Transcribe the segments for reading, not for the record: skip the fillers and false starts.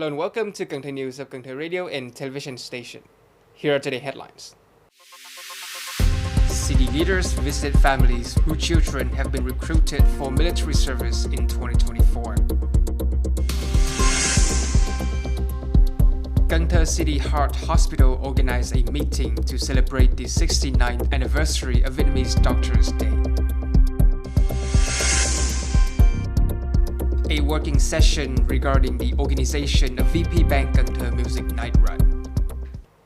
Hello and welcome to Cần Thơ News of Cần Thơ Radio and Television Station. Here are today's headlines. City leaders visit families whose children have been recruited for military service in 2024. Cần Thơ City Heart Hospital organized a meeting to celebrate the 69th anniversary of Vietnamese Doctors Day. A working session regarding the organization of VPBank Cần Thơ Music Night Run.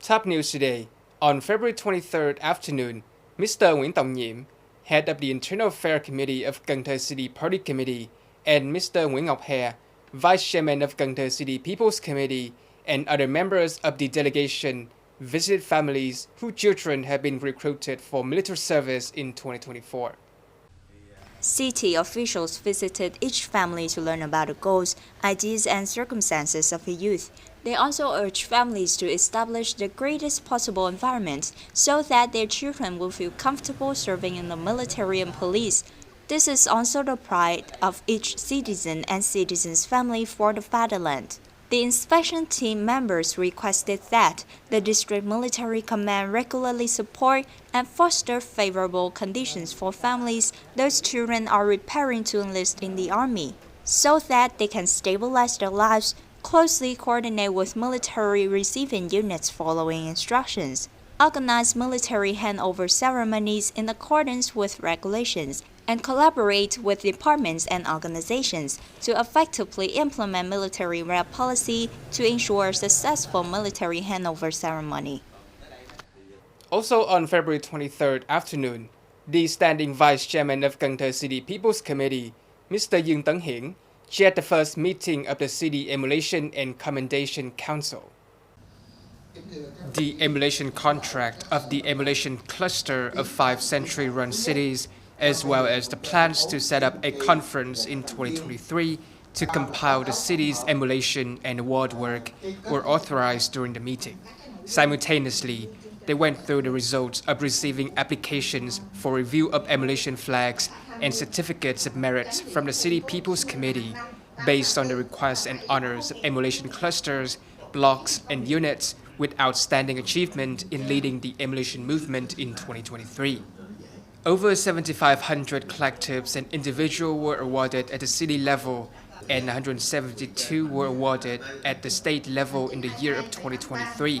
Top news today. On February 23rd afternoon, Mr. Nguyễn Tòng Nhiệm, head of the Internal Affairs Committee of Cần Thơ City Party Committee, and Mr. Nguyễn Ngọc Hè, Vice Chairman of Cần Thơ City People's Committee, and other members of the delegation visited families whose children have been recruited for military service in 2024. City officials visited each family to learn about the goals, ideas, and circumstances of the youth. They also urged families to establish the greatest possible environment so that their children will feel comfortable serving in the military and police. This is also the pride of each citizen and citizen's family for the fatherland. The inspection team members requested that the district military command regularly support and foster favorable conditions for families those children are preparing to enlist in the army, so that they can stabilize their lives, closely coordinate with military receiving units following instructions, organize military handover ceremonies in accordance with regulations, and collaborate with departments and organizations to effectively implement military rep policy to ensure successful military handover ceremony. Also on February 23rd afternoon, the standing Vice Chairman of Cần Thơ City People's Committee, Mr. Dương Tấn Hiển, chaired the first meeting of the City Emulation and Commendation Council. The emulation contract of the emulation cluster of 5 century-run cities, as well as the plans to set up a conference in 2023 to compile the city's emulation and award work, were authorized during the meeting. Simultaneously, they went through the results of receiving applications for review of emulation flags and certificates of merit from the City People's Committee based on the requests and honors of emulation clusters, blocks, and units with outstanding achievement in leading the emulation movement in 2023. Over 7,500 collectives and individuals were awarded at the city level, and 172 were awarded at the state level in the year of 2023.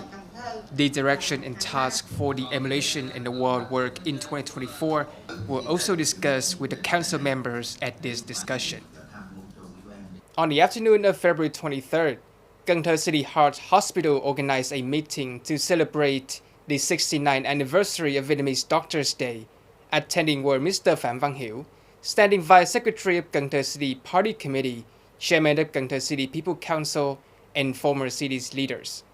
The direction and task for the emulation and award work in 2024 were also discussed with the council members at this discussion. On the afternoon of February 23rd, Cần Thơ City Heart Hospital organized a meeting to celebrate the 69th anniversary of Vietnamese Doctors Day. Attending were Mr. Phạm Văn Hiểu, Standing Vice Secretary of Cần Thơ City Party Committee, Chairman of Cần Thơ City People Council, and former city's leaders.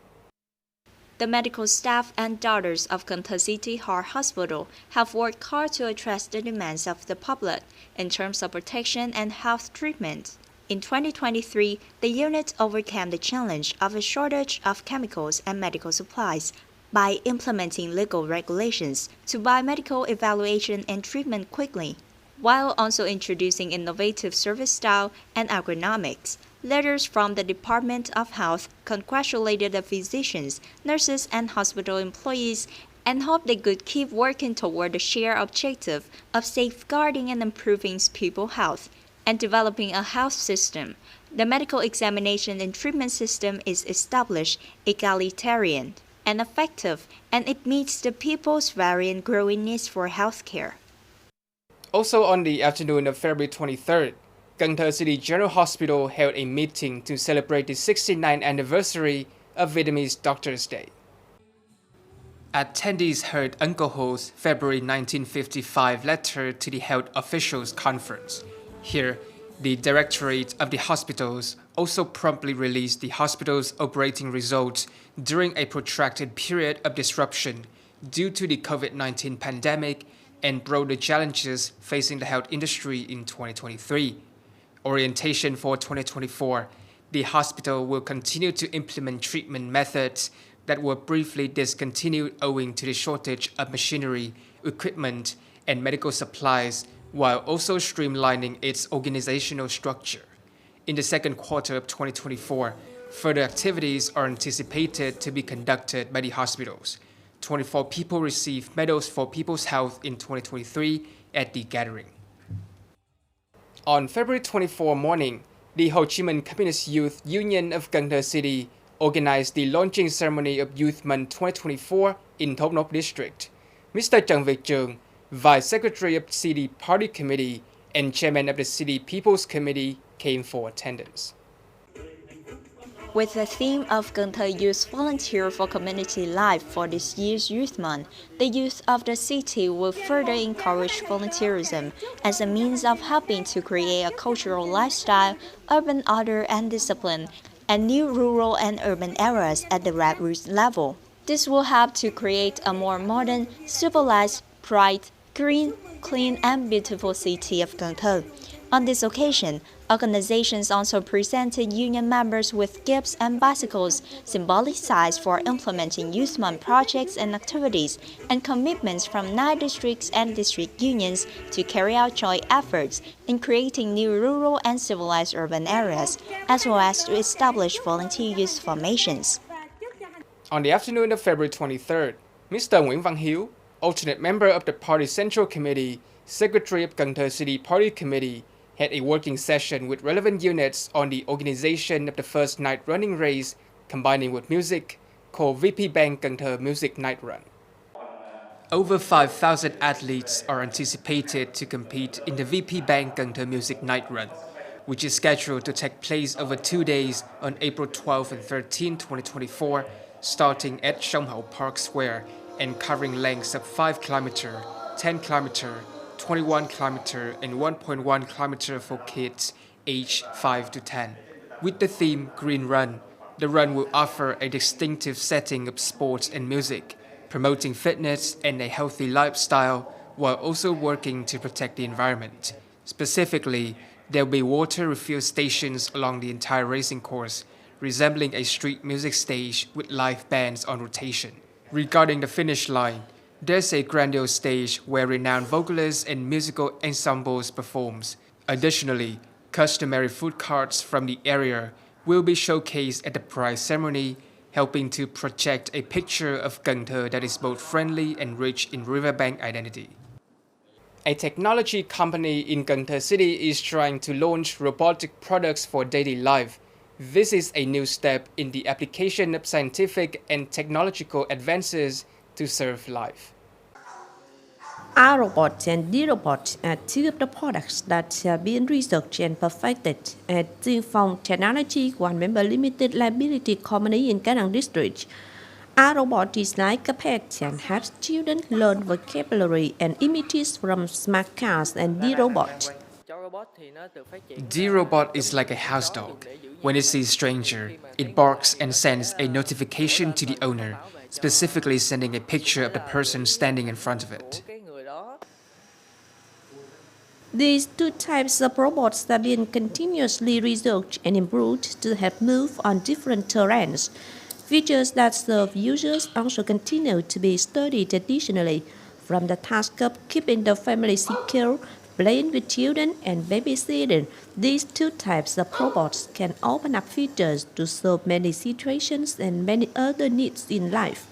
The medical staff and doctors of Cần Thơ City Heart Hospital have worked hard to address the demands of the public in terms of protection and health treatment. In 2023, the unit overcame the challenge of a shortage of chemicals and medical supplies by implementing legal regulations to biomedical evaluation and treatment quickly, while also introducing innovative service style and ergonomics. Letters from the Department of Health congratulated the physicians, nurses, and hospital employees and hoped they could keep working toward the shared objective of safeguarding and improving people's health and developing a health system. The medical examination and treatment system is established, egalitarian, and effective, and it meets the people's varying growing needs for healthcare. Also on the afternoon of February 23rd, Cần Thơ City General Hospital held a meeting to celebrate the 69th anniversary of Vietnamese Doctors Day. Attendees heard Uncle Ho's February 1955 letter to the Health Officials Conference. Here, the Directorate of the Hospitals also promptly released the hospital's operating results during a protracted period of disruption due to the COVID-19 pandemic and broader challenges facing the health industry in 2023. Orientation for 2024, the hospital will continue to implement treatment methods that were briefly discontinued owing to the shortage of machinery, equipment, and medical supplies, while also streamlining its organizational structure. In the second quarter of 2024, Further activities are anticipated to be conducted by the hospitals. 24 people received medals for people's health in 2023 at the gathering. On February 24 morning, the Ho Chi Minh Communist Youth Union of Cần Thơ City organized the launching ceremony of Youth Month 2024 in Thống Đốc District. Mr. Trần Việt Trường, Vice Secretary of the City Party Committee and Chairman of the City People's Committee, came for attendance. With the theme of Cần Thơ Youth Volunteer for Community Life for this year's Youth Month, the youth of the city will further encourage volunteerism as a means of helping to create a cultural lifestyle, urban order and discipline, and new rural and urban areas at the grassroots level. This will help to create a more modern, civilized, bright, green, clean and beautiful city of Cần Thơ. On this occasion, organizations also presented union members with gifts and bicycles, symbolic signs for implementing Youth Month projects and activities, and commitments from 9 districts and district unions to carry out joint efforts in creating new rural and civilized urban areas, as well as to establish volunteer youth formations. On the afternoon of February 23rd, Mr. Nguyễn Văn Hiếu, alternate member of the Party Central Committee, Secretary of Cần Thơ City Party Committee, had a working session with relevant units on the organization of the first night running race, combining with music, called VPBank Cần Thơ Music Night Run. Over 5,000 athletes are anticipated to compete in the VPBank Cần Thơ Music Night Run, which is scheduled to take place over 2 days on April 12 and 13, 2024, starting at Sông Hậu Park Square and covering lengths of 5 km, 10 km, 21 km and 1.1 km for kids aged 5 to 10. With the theme Green Run, the run will offer a distinctive setting of sports and music, promoting fitness and a healthy lifestyle while also working to protect the environment. Specifically, there will be water refill stations along the entire racing course, resembling a street music stage with live bands on rotation. Regarding the finish line, there's a grandiose stage where renowned vocalists and musical ensembles performs. Additionally, customary food carts from the area will be showcased at the prize ceremony, helping to project a picture of Cần Thơ that is both friendly and rich in riverbank identity. A technology company in Cần Thơ City is trying to launch robotic products for daily life. This is a new step in the application of scientific and technological advances to serve life. iRobot and D-Robot are two of the products that are being researched and perfected at Chương Technology, one member limited liability company in Cần Thơ District. iRobot is like a pet and helps children learn vocabulary and images from smart cars, and D-Robot. D-Robot is like a house dog. When it sees a stranger, it barks and sends a notification to the owner, specifically sending a picture of the person standing in front of it. These two types of robots are being continuously researched and improved to help move on different terrains. Features that serve users also continue to be studied additionally, from the task of keeping the family secure, playing with children, and babysitting. These two types of robots can open up features to serve many situations and many other needs in life.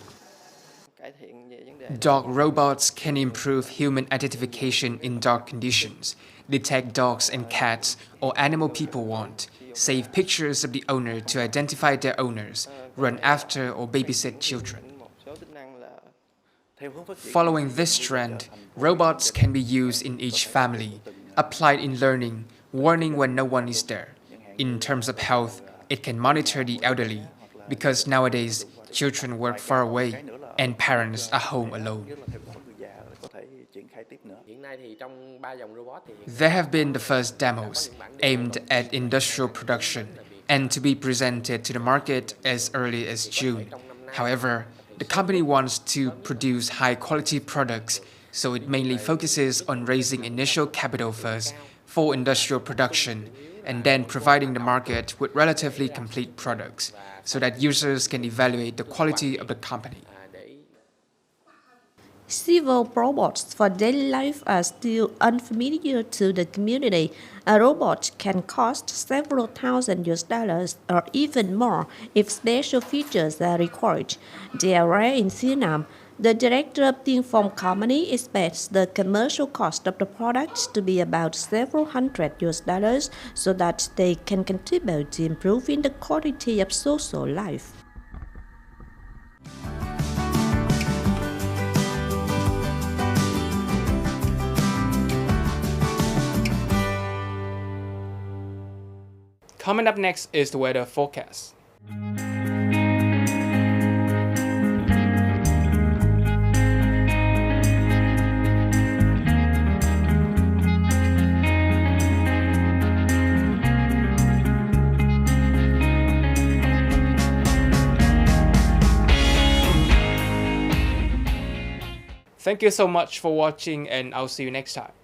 Dog robots can improve human identification in dark conditions, detect dogs and cats or animal people want, save pictures of the owner to identify their owners, run after or babysit children. Following this trend, robots can be used in each family, applied in learning, warning when no one is there. In terms of health, it can monitor the elderly, because nowadays children work far away and parents are home alone. There have been the first demos aimed at industrial production and to be presented to the market as early as June. However, the company wants to produce high-quality products, so it mainly focuses on raising initial capital first for industrial production and then providing the market with relatively complete products so that users can evaluate the quality of the company. Several robots for daily life are still unfamiliar to the community. A robot can cost several thousand US dollars or even more if special features are required. They are rare in Vietnam. The director of the informed company expects the commercial cost of the products to be about several hundred US dollars so that they can contribute to improving the quality of social life. Coming up next is the weather forecast. Thank you so much for watching, and I'll see you next time.